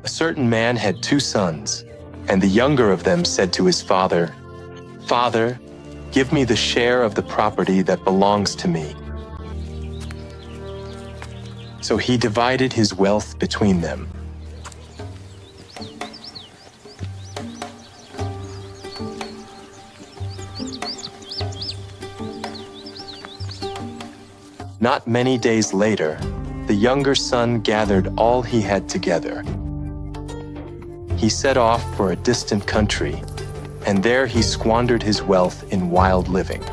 A certain man had 2 sons, and the younger of them said to his father, "Father, give me the share of the property that belongs to me." So he divided his wealth between them. Not many days later, the younger son gathered all he had together. He set off for a distant country, and there he squandered his wealth in wild living.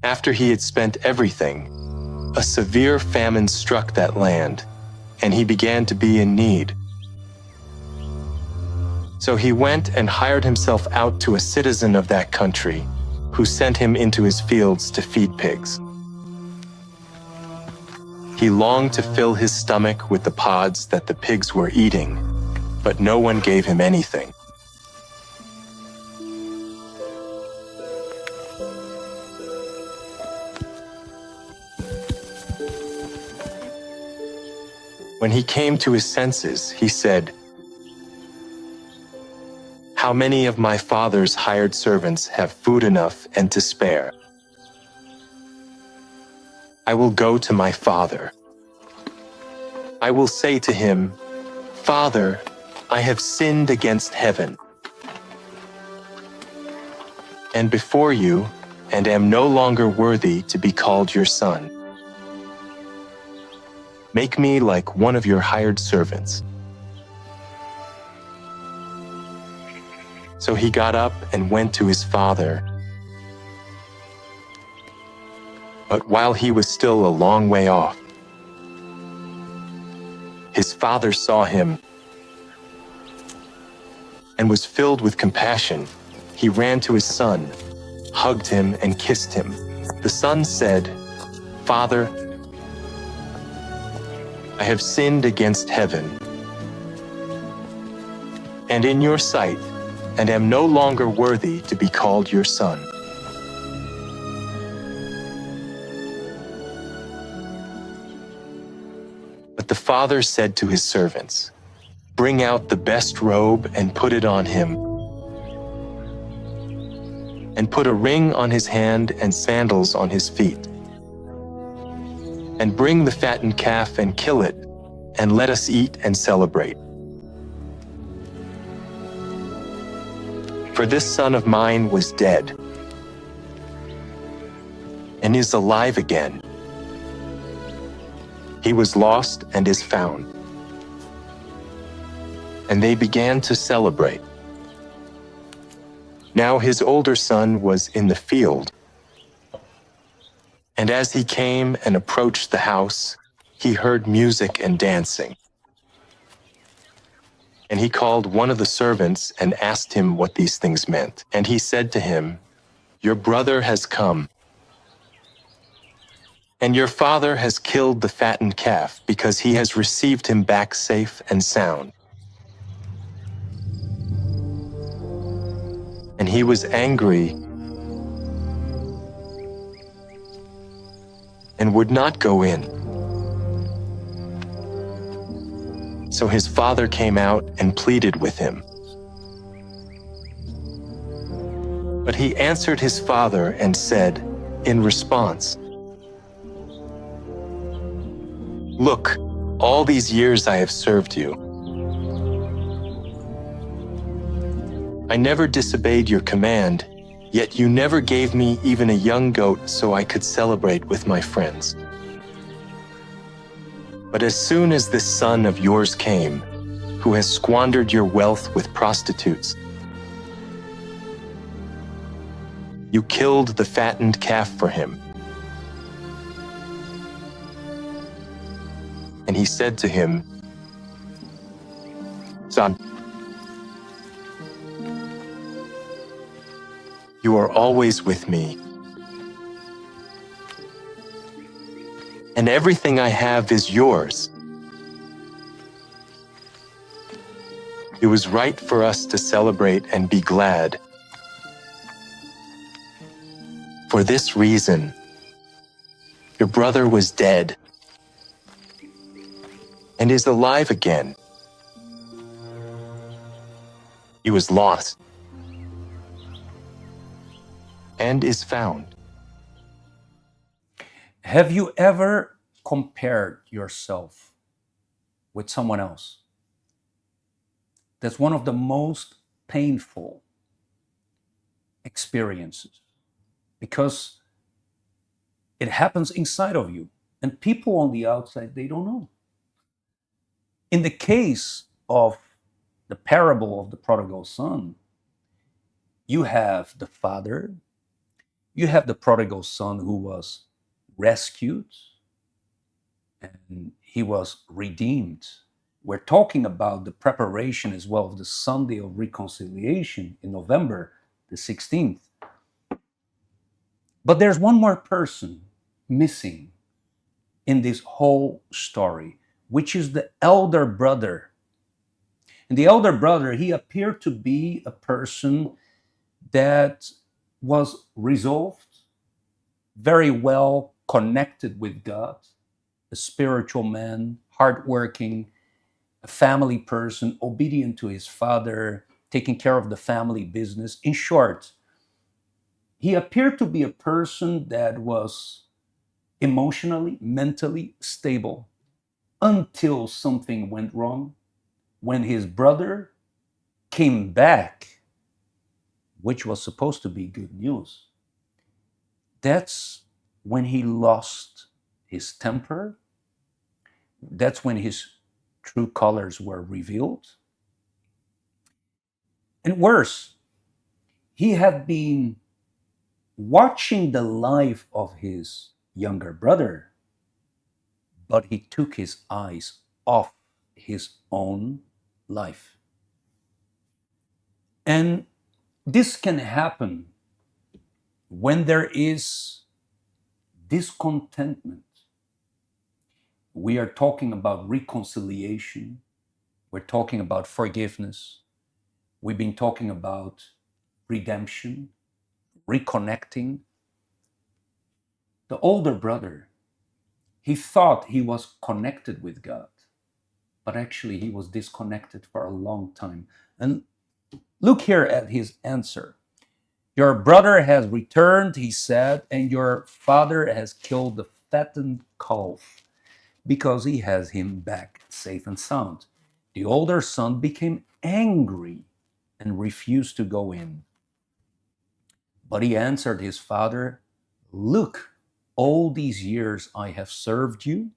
After he had spent everything, a severe famine struck that land, and he began to be in need. So he went and hired himself out to a citizen of that country, who sent him into his fields to feed pigs. He longed to fill his stomach with the pods that the pigs were eating, but no one gave him anything. When he came to his senses, he said, "How many of my father's hired servants have food enough and to spare? I will go to my father. I will say to him, 'Father, I have sinned against heaven and before you, and am no longer worthy to be called your son. Make me like one of your hired servants.'" So he got up and went to his father. But while he was still a long way off, his father saw him and was filled with compassion. He ran to his son, hugged him, and kissed him. The son said, "Father, I have sinned against heaven and in your sight, and am no longer worthy to be called your son." But the father said to his servants, "Bring out the best robe and put it on him, and put a ring on his hand and sandals on his feet. And bring the fattened calf and kill it, and let us eat and celebrate. For this son of mine was dead and is alive again. He was lost and is found." And they began to celebrate. Now his older son was in the field, and as he came and approached the house, he heard music and dancing. And he called one of the servants and asked him what these things meant. And he said to him, "Your brother has come, and your father has killed the fattened calf because he has received him back safe and sound." And he was angry and would not go in. So his father came out and pleaded with him. But he answered his father and said, in response, "Look, all these years I have served you. I never disobeyed your command, yet you never gave me even a young goat so I could celebrate with my friends. But as soon as this son of yours came, who has squandered your wealth with prostitutes, you killed the fattened calf for him." And he said to him, "Son, you are always with me, and everything I have is yours. It was right for us to celebrate and be glad. For this reason, your brother was dead and is alive again. He was lost and is found. Have you ever compared yourself with someone else? That's one of the most painful experiences because it happens inside of you, and people on the outside, they don't know. In the case of the parable of the prodigal son, you have the father, you have the prodigal son who was rescued and he was redeemed. We're talking about the preparation as well of the Sunday of Reconciliation in November the 16th. But there's one more person missing in this whole story, which is the elder brother. And the elder brother, he appeared to be a person that was resolved, very well connected with God, a spiritual man, hardworking, a family person, obedient to his father, taking care of the family business. In short, he appeared to be a person that was emotionally, mentally stable until something went wrong when his brother came back, which was supposed to be good news. That's when he lost his temper. That's when his true colors were revealed. And worse, he had been watching the life of his younger brother, but he took his eyes off his own life. And this can happen when there is discontentment. We are talking about reconciliation. We're talking about forgiveness. We've been talking about redemption, reconnecting. The older brother, he thought he was connected with God, but actually he was disconnected for a long time. And look here at his answer. Your brother has returned, he said, and your father has killed the fattened calf because he has him back safe and sound. The older son became angry and refused to go in. But he answered his father, look, all these years I have served you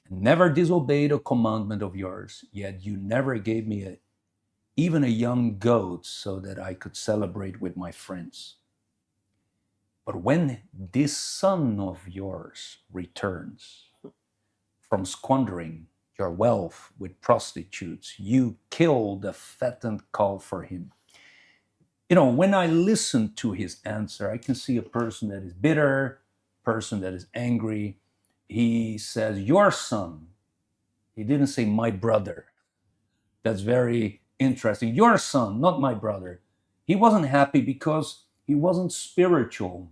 and never disobeyed a commandment of yours, yet you never gave me even a young goat so that I could celebrate with my friends. But when this son of yours returns from squandering your wealth with prostitutes, you kill the fattened calf for him. When I listen to his answer, I can see a person that is bitter, person that is angry. He says, your son. He didn't say my brother. That's very interesting. Your son, not my brother. He wasn't happy because he wasn't spiritual.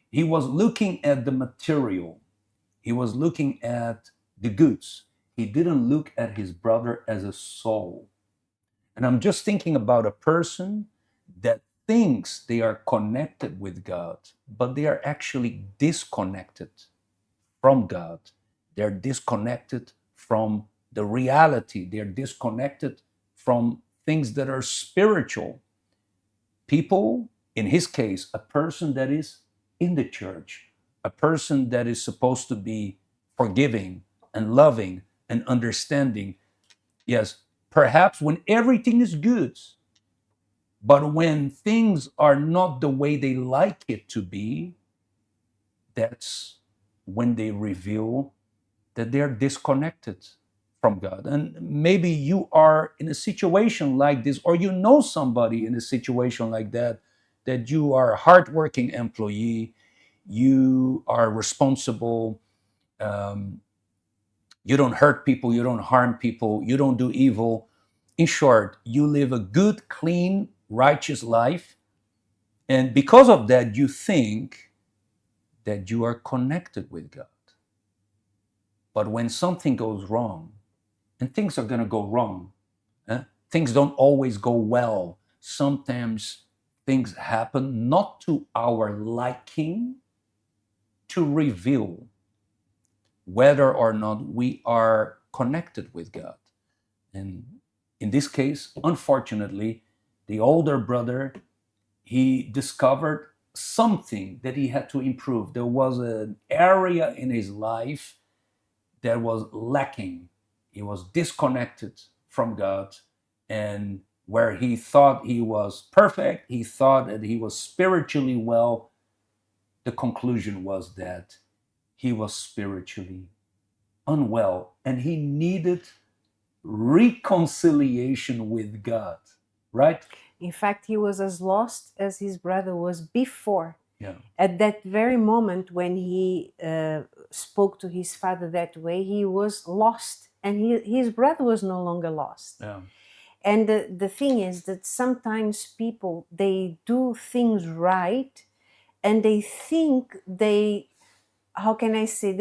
He was looking at the material. He was looking at the goods. He didn't look at his brother as a soul. And I'm just thinking about a person that thinks they are connected with God, but they are actually disconnected from God. They're disconnected from the reality. They're disconnected from things that are spiritual. People, in his case, a person that is in the church, a person that is supposed to be forgiving and loving and understanding. Yes, perhaps when everything is good, but when things are not the way they like it to be, that's when they reveal that they're disconnected from God. And maybe you are in a situation like this, or you know somebody in a situation like that, that you are a hardworking employee, you are responsible, You don't hurt people, you don't harm people, you don't do evil. In short, you live a good, clean, righteous life. And because of that, you think that you are connected with God. But when something goes wrong, and things are going to go wrong, things don't always go well. Sometimes things happen not to our liking, to reveal whether or not we are connected with God. And in this case, unfortunately, the older brother, he discovered something that he had to improve. There was an area in his life that was lacking. He was disconnected from God, and where he thought he was perfect, he thought that he was spiritually well, the conclusion was that he was spiritually unwell, and he needed reconciliation with God, right? In fact, he was as lost as his brother was before. Yeah. At that very moment when he spoke to his father that way, he was lost, and his brother was no longer lost. Yeah. And the thing is that sometimes people, they do things right, and they think how can I say,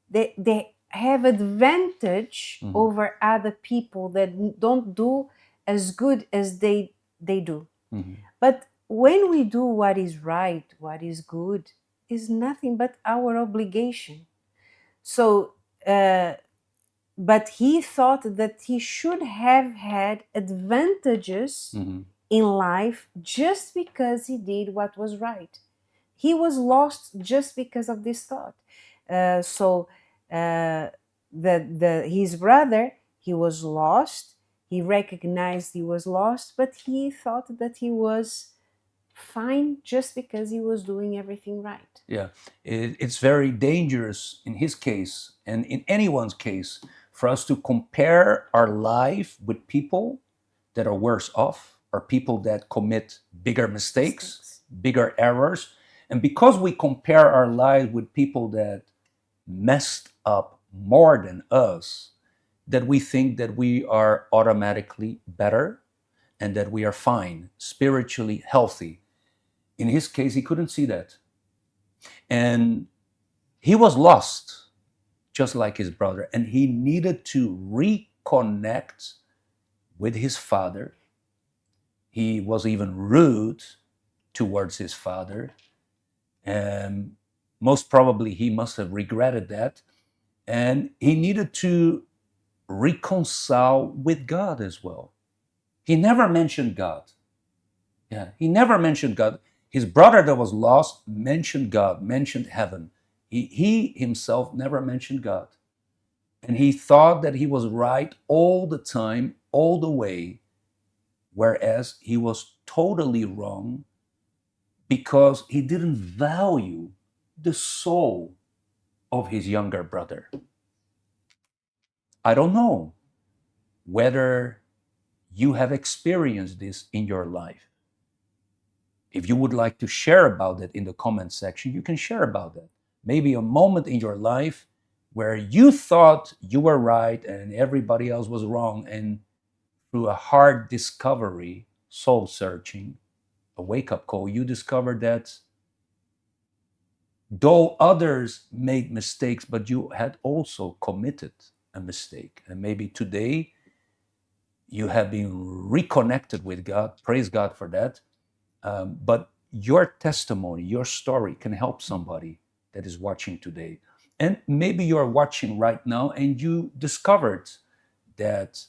they have advantage over other people that don't do as good as they do. But when we do what is right, what is good, is nothing but our obligation. So, but he thought that he should have had advantages in life just because he did what was right. He was lost just because of this thought. His brother, he was lost. He recognized he was lost, but he thought that he was fine just because he was doing everything right. Yeah, it's very dangerous in his case and in anyone's case for us to compare our life with people that are worse off or people that commit bigger mistakes, bigger errors. And because we compare our lives with people that messed up more than us, that we think that we are automatically better and that we are fine, spiritually healthy. In his case, he couldn't see that. And he was lost, just like his brother, and he needed to reconnect with his father. He was even rude towards his father, and most probably he must have regretted that. And he needed to reconcile with God as well. He never mentioned God. Yeah, he never mentioned God. His brother that was lost mentioned God, mentioned heaven. He himself never mentioned God. And he thought that he was right all the time, all the way, whereas he was totally wrong because he didn't value the soul of his younger brother. I don't know whether you have experienced this in your life. If you would like to share about it in the comment section, you can share about that. Maybe a moment in your life where you thought you were right and everybody else was wrong, and through a hard discovery, soul searching, a wake-up call, you discovered that though others made mistakes, but you had also committed a mistake. And maybe today you have been reconnected with God. Praise God for that. But your testimony, your story can help somebody that is watching today. And maybe you're watching right now and you discovered that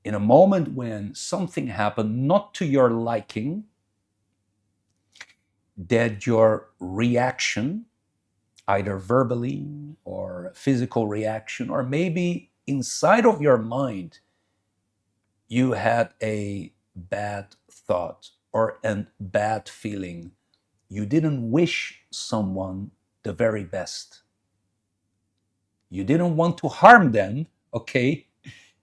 in a moment when something happened not to your liking, that your reaction, either verbally or physical reaction, or maybe inside of your mind, you had a bad thought or a bad feeling. You didn't wish someone the very best. You didn't want to harm them, okay?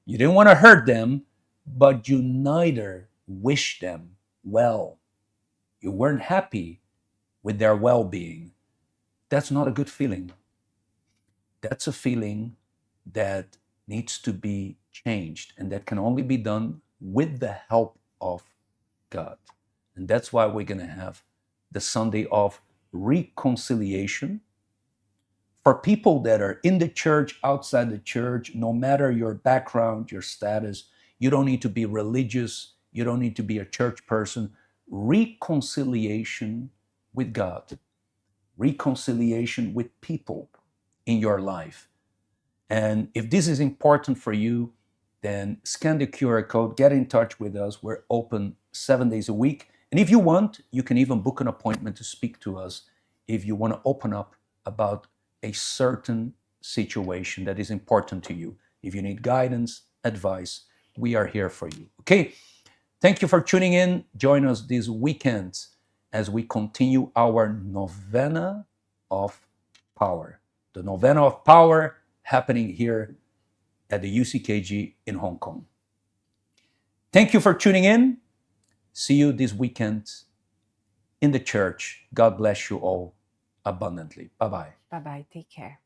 You didn't want to hurt them, but you neither wished them well. You weren't happy with their well-being. That's not a good feeling. That's a feeling that needs to be changed, and that can only be done with the help of God. And that's why we're going to have the Sunday of reconciliation for people that are in the church, outside the church, no matter your background, your status. You don't need to be religious. You don't need to be a church person. Reconciliation with God, reconciliation with people in your life. And if this is important for you, then scan the QR code, get in touch with us. We're open 7 days a week. And if you want, you can even book an appointment to speak to us if you want to open up about a certain situation that is important to you. If you need guidance, advice, we are here for you. Okay, thank you for tuning in. Join us this weekend as we continue our novena of power. The novena of power happening here at the UCKG in Hong Kong. Thank you for tuning in. See you this weekend in the church. God bless you all abundantly. Bye-bye. Bye bye. Take care.